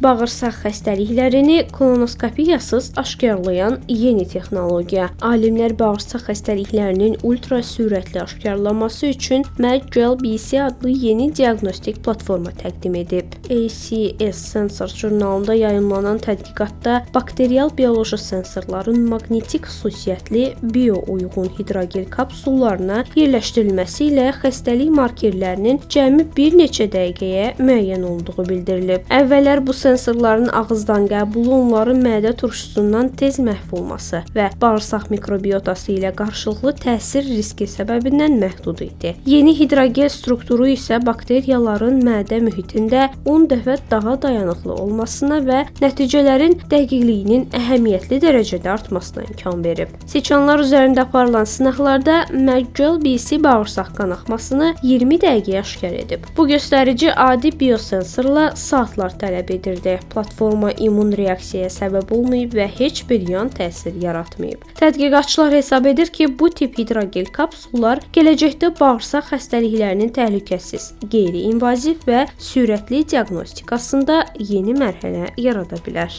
Bağırsaq xəstəliklərini kolonoskopiyasız aşkarlayan yeni texnologiya. Alimlər bağırsaq xəstəliklərinin ultra sürətli aşkarlanması üçün McGill-BC adlı yeni diaqnostik platforma təqdim edib. ACS Sensors jurnalında yayımlanan tədqiqatda bakterial bioloji sensorların maqnetik xüsusiyyətli bio-uyğun hidrogel kapsullarına yerləşdirilməsi ilə xəstəlik markerlərinin cəmi bir neçə dəqiqəyə müəyyən olduğu bildirilib. Əvvəllər bu sensorların ağızdan qəbulu onların mədə turşusundan tez məhv olması və bağırsaq mikrobiotası ilə qarşılıqlı təsir riski səbəbindən məhdud idi. Yeni hidrogel strukturu isə bakteriyaların mədə mühitində 10 dəfə daha dayanıqlı olmasına və nəticələrin dəqiqliyinin əhəmiyyətli dərəcədə artmasına imkan verib. Siçanlar üzərində aparılan sınaqlarda McGill-BC bağırsaq qanaxmasını 20 dəqiqəyə aşkar edib. Bu göstərici adi biosensorla saatlar tələb edirdi. Platforma immun reaksiyaya səbəb olmayıb və heç bir yan təsir yaratmayıb. Tədqiqatçılar hesab edir ki, bu tip hidrogel kapsullar gələcəkdə bağırsaq xəstəliklərinin təhlükəsiz, qeyri-invaziv və sürətli diaqnostikasında yeni mərhələ yarada bilər.